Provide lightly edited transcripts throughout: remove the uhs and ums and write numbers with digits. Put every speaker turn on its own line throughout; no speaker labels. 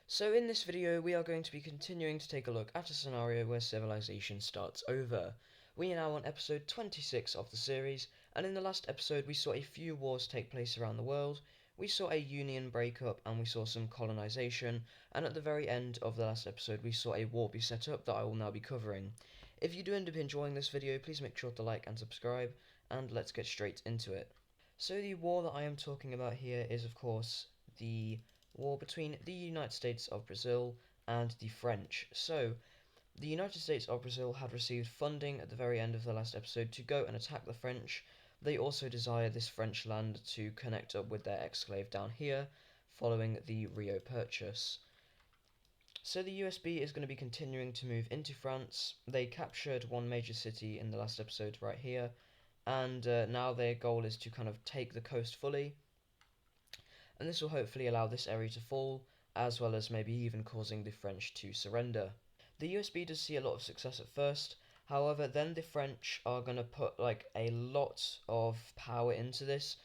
So in this video we are going to be continuing to take a look at a scenario where civilization starts over. We are now on episode 26 of the series, and in the last episode we saw a few wars take place around the world, we saw a union break up, and we saw some colonisation, and at the very end of the last episode we saw a war be set up that I will now be covering. If you do end up enjoying this video, please make sure to like and subscribe, and let's get straight into it. So the war that I am talking about here is of course the war between the United States of Brazil and the French. So, the United States of Brazil had received funding at the very end of the last episode to go and attack the French. They also desire this French land to connect up with their exclave down here, following the Rio Purchase. So the USB is going to be continuing to move into France. They captured one major city in the last episode right here, and now their goal is to kind of take the coast fully, and this will hopefully allow this area to fall, as well as maybe even causing the French to surrender. The USB does see a lot of success at first, however then the French are going to put like a lot of power into this.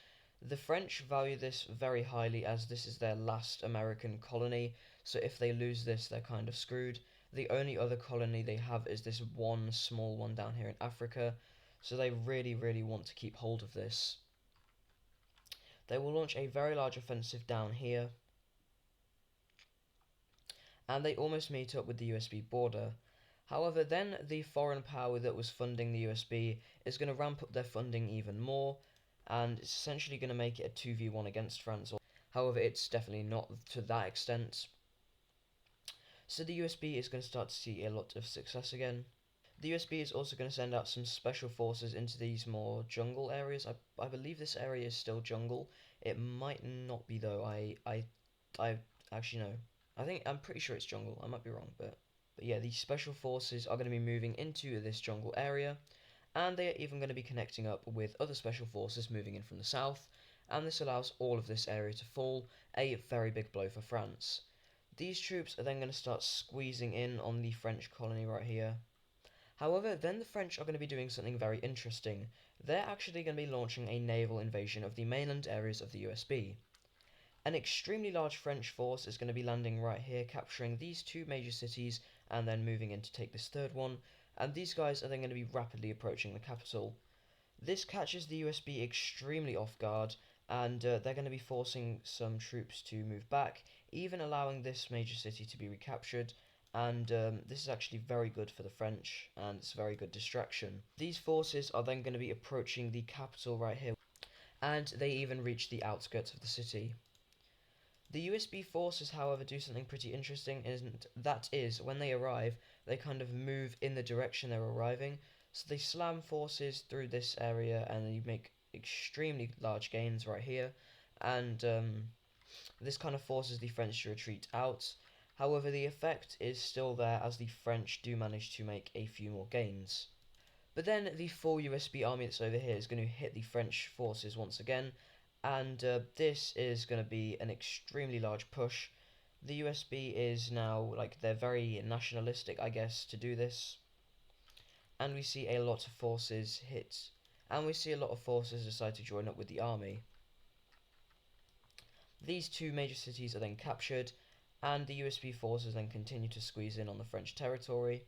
The French value this very highly as this is their last American colony, so if they lose this they're kind of screwed. The only other colony they have is this one small one down here in Africa, so they really want to keep hold of this. They will launch a very large offensive down here, and they almost meet up with the USB border. However, then the foreign power that was funding the USB is going to ramp up their funding even more, and it's essentially going to make it a 2v1 against France. However, it's definitely not to that extent. So the USB is going to start to see a lot of success again. The USB is also going to send out some special forces into these more jungle areas. I believe this area is still jungle. It might not be though. I actually know. I'm pretty sure it's jungle. I might be wrong, but yeah, these special forces are going to be moving into this jungle area, and they are even going to be connecting up with other special forces moving in from the south, and this allows all of this area to fall, a very big blow for France. These troops are then going to start squeezing in on the French colony right here. However, then the French are going to be doing something very interesting. They're actually going to be launching a naval invasion of the mainland areas of the USB. An extremely large French force is going to be landing right here, capturing these two major cities, and then moving in to take this third one, and these guys are then going to be rapidly approaching the capital. This catches the USB extremely off guard, and they're going to be forcing some troops to move back, even allowing this major city to be recaptured, and this is actually very good for the French, and it's a very good distraction. These forces are then going to be approaching the capital right here, and they even reach the outskirts of the city. The USB forces, however, do something pretty interesting, and that is, when they arrive, they kind of move in the direction they're arriving, so they slam forces through this area, and you make extremely large gains right here, and this kind of forces the French to retreat out. However, the effect is still there as the French do manage to make a few more gains. But then the full USB army that's over here is going to hit the French forces once again, and this is going to be an extremely large push. The USB is now, like, they're very nationalistic, I guess, to do this. And we see a lot of forces hit, and we see a lot of forces decide to join up with the army. These two major cities are then captured, and the USB forces then continue to squeeze in on the French territory.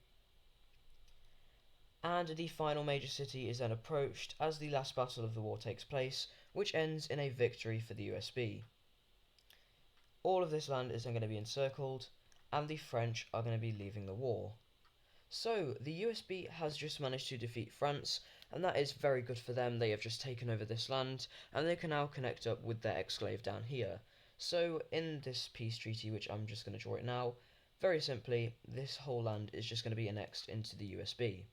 And the final major city is then approached as the last battle of the war takes place, which ends in a victory for the USB. All of this land is then going to be encircled, and the French are going to be leaving the war. So, the USB has just managed to defeat France, and that is very good for them. They have just taken over this land, and they can now connect up with their exclave down here. So, in this peace treaty, which I'm just going to draw it now, very simply, this whole land is just going to be annexed into the USB.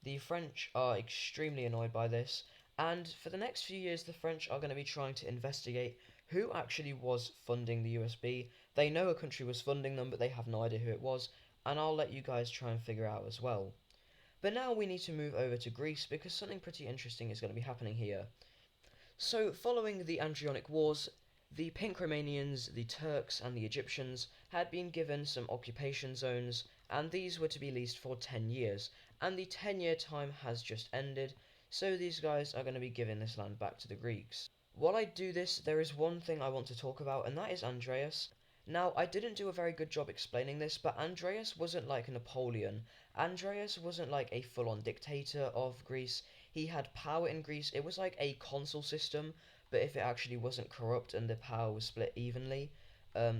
The French are extremely annoyed by this, and for the next few years the French are going to be trying to investigate who actually was funding the USB. They know a country was funding them, but they have no idea who it was, and I'll let you guys try and figure out as well. But now we need to move over to Greece, because something pretty interesting is going to be happening here. So, following the Andrianic Wars, the Pink Romanians, the Turks, and the Egyptians had been given some occupation zones, and these were to be leased for 10 years, and the 10-year time has just ended, so these guys are going to be giving this land back to the Greeks. While I do this, there is one thing I want to talk about, and that is Andreas. Now, I didn't do a very good job explaining this, but Andreas wasn't like Napoleon. Andreas wasn't like a full on dictator of Greece. He had power in Greece. It was like a consul system, but if it actually wasn't corrupt and the power was split evenly.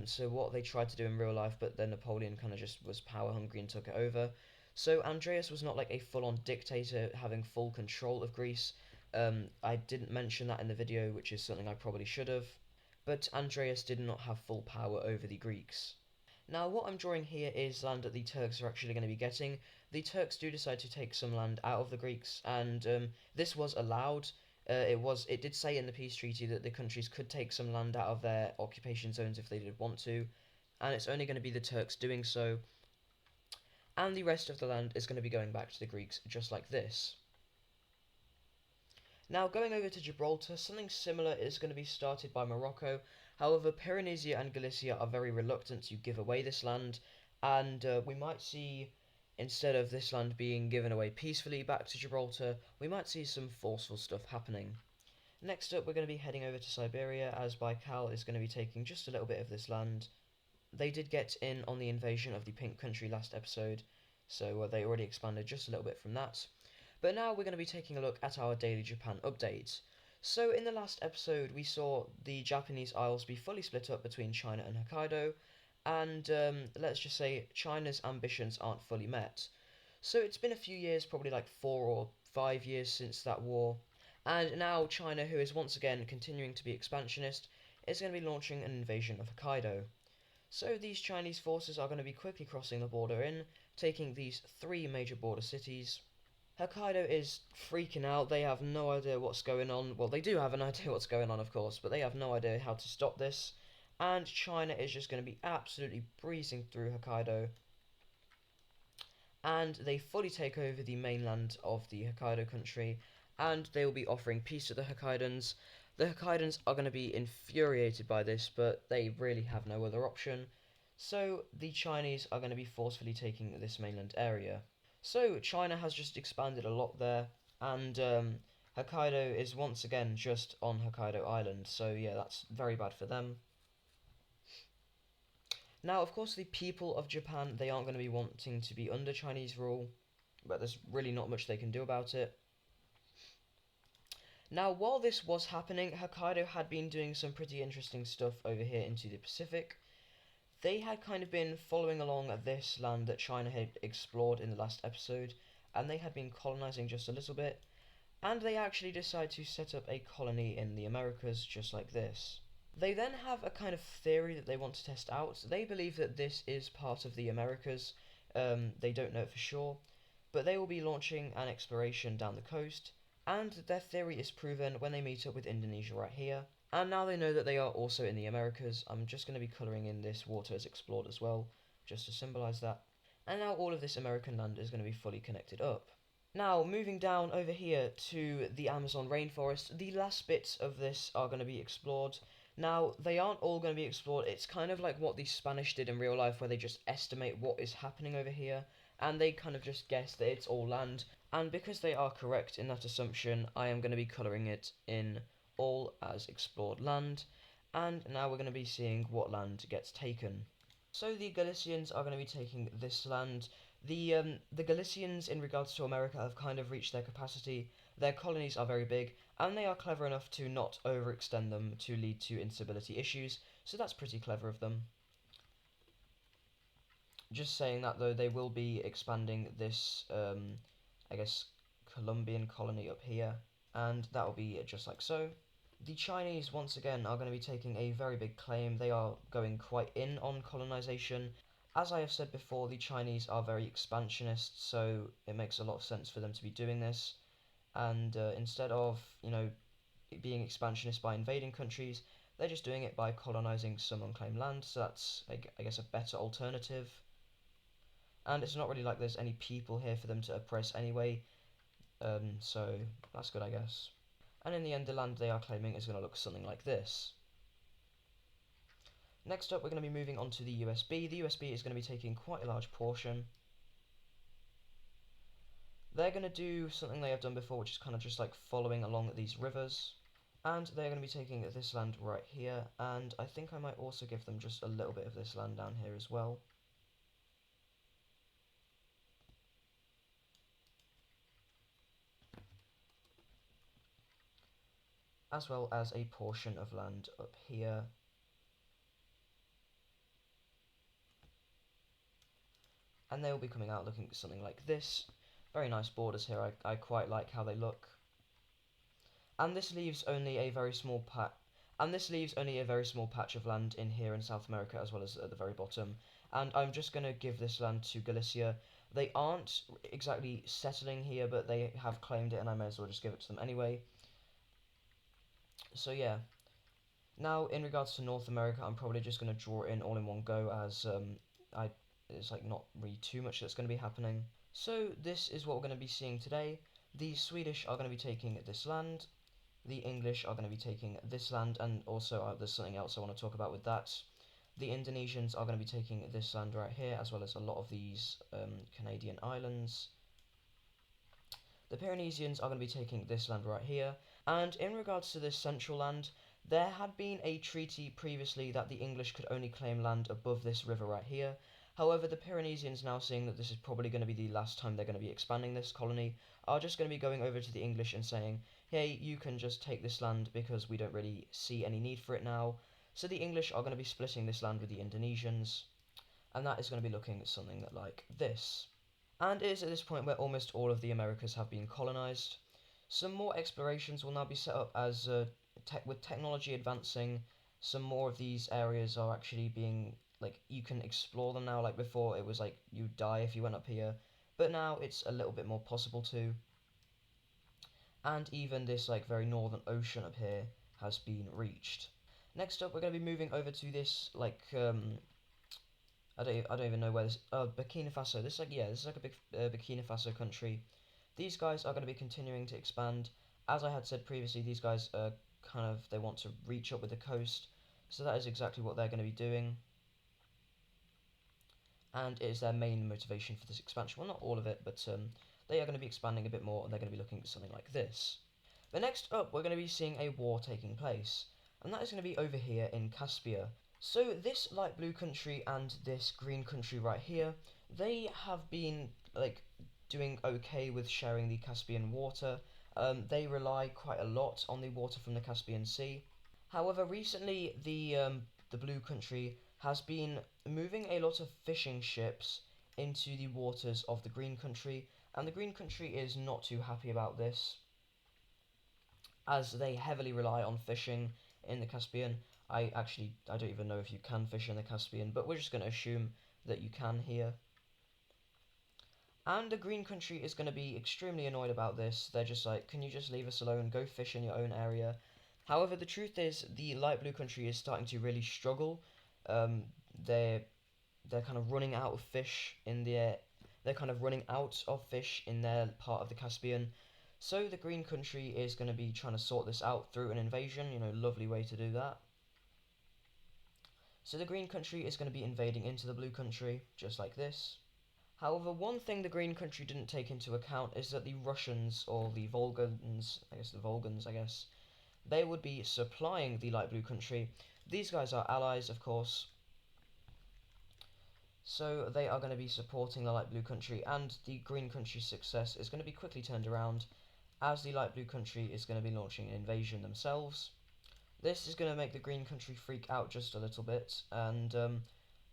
So, what they tried to do in real life, but then Napoleon kind of just was power hungry and took it over. So, Andreas was not like a full on dictator having full control of Greece. I didn't mention that in the video, which is something I probably should have, but Andreas did not have full power over the Greeks. Now, what I'm drawing here is land that the Turks are actually going to be getting. The Turks do decide to take some land out of the Greeks, and this was allowed. It did say in the peace treaty that the countries could take some land out of their occupation zones if they did want to, and it's only going to be the Turks doing so, and the rest of the land is going to be going back to the Greeks, just like this. Now, going over to Gibraltar, something similar is going to be started by Morocco. However, Pyrenesia and Galicia are very reluctant to give away this land, and we might see, instead of this land being given away peacefully back to Gibraltar, we might see some forceful stuff happening. Next up, we're going to be heading over to Siberia, as Baikal is going to be taking just a little bit of this land. They did get in on the invasion of the Pink Country last episode, so they already expanded just a little bit from that. But now we're going to be taking a look at our daily Japan updates. So in the last episode we saw the Japanese Isles be fully split up between China and Hokkaido, and let's just say China's ambitions aren't fully met. So it's been a few years, probably like 4 or 5 years since that war, and now China, who is once again continuing to be expansionist, is going to be launching an invasion of Hokkaido. So these Chinese forces are going to be quickly crossing the border in, taking these three major border cities. Hokkaido is freaking out. They have no idea what's going on. Well, they do have an idea what's going on, of course, but they have no idea how to stop this. And China is just going to be absolutely breezing through Hokkaido. And they fully take over the mainland of the Hokkaido country. And they will be offering peace to the Hokkaidans. The Hokkaidans are going to be infuriated by this, but they really have no other option. So the Chinese are going to be forcefully taking this mainland area. So China has just expanded a lot there, and Hokkaido is once again just on Hokkaido Island. So yeah, that's very bad for them. Now, of course, the people of Japan, they aren't going to be wanting to be under Chinese rule, but there's really not much they can do about it. Now, while this was happening, Hokkaido had been doing some pretty interesting stuff over here into the Pacific. They had kind of been following along this land that China had explored in the last episode, and they had been colonizing just a little bit, and they actually decide to set up a colony in the Americas just like this. They then have a kind of theory that they want to test out. They believe that this is part of the Americas. They don't know it for sure, but they will be launching an exploration down the coast, and their theory is proven when they meet up with Indonesia right here. And now they know that they are also in the Americas. I'm just going to be colouring in this water as explored as well, just to symbolise that. And now all of this American land is going to be fully connected up. Now, moving down over here to the Amazon rainforest, the last bits of this are going to be explored. Now, they aren't all going to be explored. It's kind of like what the Spanish did in real life, where they just estimate what is happening over here, and they kind of just guess that it's all land. And because they are correct in that assumption, I am going to be colouring it in all as explored land. And now we're going to be seeing what land gets taken. So the Galicians are going to be taking this land. The Galicians, in regards to America, have kind of reached their capacity. Their colonies are very big, and they are clever enough to not overextend them to lead to instability issues, so that's pretty clever of them. Just saying that though, they will be expanding this, I guess, Colombian colony up here, and that will be just like so. The Chinese, once again, are going to be taking a very big claim. They are going quite in on colonization. As I have said before, the Chinese are very expansionist, so it makes a lot of sense for them to be doing this. And instead of, being expansionist by invading countries, they're just doing it by colonizing some unclaimed land. So that's, I guess, a better alternative. And it's not really like there's any people here for them to oppress anyway. So that's good, I guess. And in the end, the land they are claiming is going to look something like this. Next up, we're going to be moving on to the USB. The USB is going to be taking quite a large portion. They're going to do something they have done before, which is kind of just like following along these rivers. And they're going to be taking this land right here, and I think I might also give them just a little bit of this land down here as well. As well as a portion of land up here. And they will be coming out looking something like this. Very nice borders here, I quite like how they look. And this leaves only a very small patch of land in here in South America, as well as at the very bottom. And I'm just going to give this land to Galicia. They aren't exactly settling here, but they have claimed it, and I may as well just give it to them anyway. So yeah. Now, in regards to North America, I'm probably just going to draw in all in one go, as it's like not really too much that's going to be happening. So this is what we're going to be seeing today. The Swedish are going to be taking this land. The English are going to be taking this land, and also there's something else I want to talk about with that. The Indonesians are going to be taking this land right here, as well as a lot of these Canadian islands. The Pyreneesians are going to be taking this land right here. And in regards to this central land, there had been a treaty previously that the English could only claim land above this river right here. However, the Pyreneesians, now seeing that this is probably going to be the last time they're going to be expanding this colony, are just going to be going over to the English and saying, hey, you can just take this land because we don't really see any need for it now. So the English are going to be splitting this land with the Indonesians, and that is going to be looking at something like this. And it is at this point where almost all of the Americas have been colonized. Some more explorations will now be set up as with technology advancing. Some more of these areas are actually being like you can explore them now. Like before, it was like you die if you went up here, but now it's a little bit more possible to. And even this like very northern ocean up here has been reached. Next up, we're going to be moving over to this like I don't even know where this Burkina Faso. This is like a big Burkina Faso country. These guys are going to be continuing to expand. As I had said previously, these guys are kind of they want to reach up with the coast, so that is exactly what they're going to be doing, and it is their main motivation for this expansion. Well, not all of it, but they are going to be expanding a bit more, and they're going to be looking at something like this. But next up, we're going to be seeing a war taking place, and that is going to be over here in Caspia. So this light blue country and this green country right here, they have been like doing okay with sharing the Caspian water. They rely quite a lot on the water from the Caspian Sea. However, recently the blue country has been moving a lot of fishing ships into the waters of the green country, and the green country is not too happy about this, as they heavily rely on fishing in the Caspian. I don't even know if you can fish in the Caspian, but we're just going to assume that you can here. And the green country is going to be extremely annoyed about this. They're just like, can you just leave us alone? Go fish in your own area. However, the truth is, the light blue country is starting to really struggle. Um, they're they're kind of running out of fish in their they're kind of running out of fish in their part of the Caspian. So the green country is going to be trying to sort this out through an invasion. You know, lovely way to do that. So the green country is going to be invading into the blue country, just like this. However, one thing the green country didn't take into account is that the Russians, or the Volgans, I guess, they would be supplying the light blue country. These guys are allies, of course, so they are going to be supporting the light blue country, and the green country's success is going to be quickly turned around, as the light blue country is going to be launching an invasion themselves. This is going to make the green country freak out just a little bit, and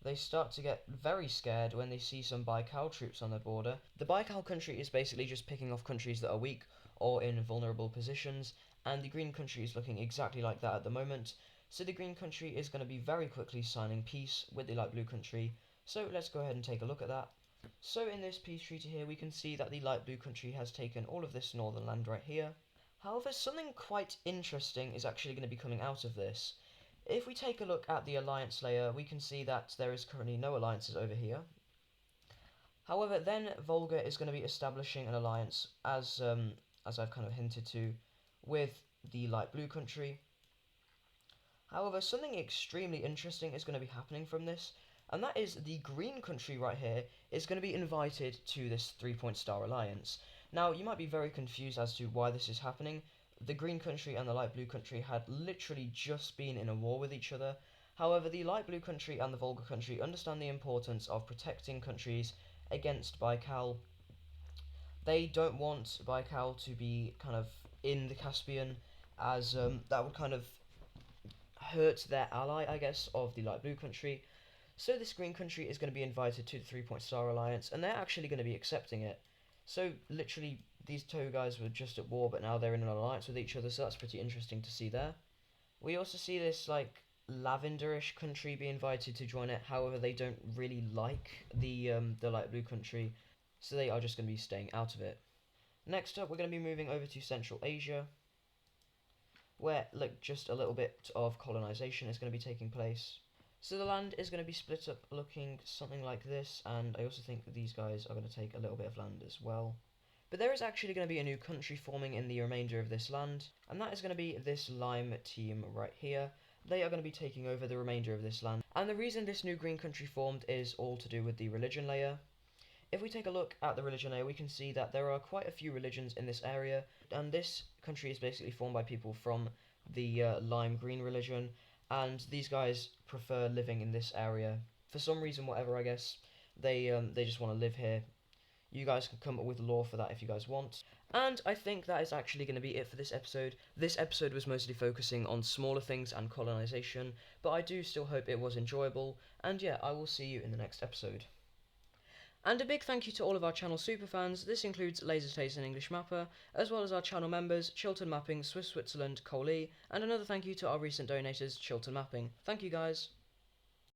they start to get very scared when they see some Baikal troops on their border. The Baikal country is basically just picking off countries that are weak or in vulnerable positions, and the green country is looking exactly like that at the moment. So the green country is going to be very quickly signing peace with the light blue country. So let's go ahead and take a look at that. So in this peace treaty here, we can see that the light blue country has taken all of this northern land right here. However, something quite interesting is actually going to be coming out of this. If we take a look at the alliance layer, we can see that there is currently no alliances over here. However, then Volga is going to be establishing an alliance, as I've kind of hinted to, with the light blue country. However, something extremely interesting is going to be happening from this, and that is the green country right here is going to be invited to this 3-point star alliance. Now, you might be very confused as to why this is happening. the green country and the light blue country had literally just been in a war with each other. However, the light blue country and the Volga country understand the importance of protecting countries against Baikal. They don't want Baikal to be kind of in the Caspian, as that would kind of hurt their ally, I guess, of the light blue country. So this green country is going to be invited to the 3-Point Star Alliance, and they're actually going to be accepting it. So literally, these two guys were just at war, but now they're in an alliance with each other, so that's pretty interesting to see there. We also see this, like, lavenderish country be invited to join it. However, they don't really like the light blue country, so they are just going to be staying out of it. Next up, we're going to be moving over to Central Asia, where, like, just a little bit of colonization is going to be taking place. So the land is going to be split up looking something like this, and I also think that these guys are going to take a little bit of land as well. But there is actually going to be a new country forming in the remainder of this land, and that is going to be this Lime team right here. They are going to be taking over the remainder of this land, and the reason this new green country formed is all to do with the religion layer. If we take a look at the religion layer, we can see that there are quite a few religions in this area, and this country is basically formed by people from the lime green religion, and these guys prefer living in this area for some reason, whatever, I guess. They just want to live here. You guys can come up with law for that if you guys want. And I think that is actually going to be it for this episode. This episode was mostly focusing on smaller things and colonization, but I do still hope it was enjoyable, and yeah, I will see you in the next episode. And a big thank you to all of our channel superfans. This includes LaserTaste and English Mapper, as well as our channel members, Chilton Mapping, Swiss Switzerland, Coley, and another thank you to our recent donators, Chilton Mapping. Thank you guys.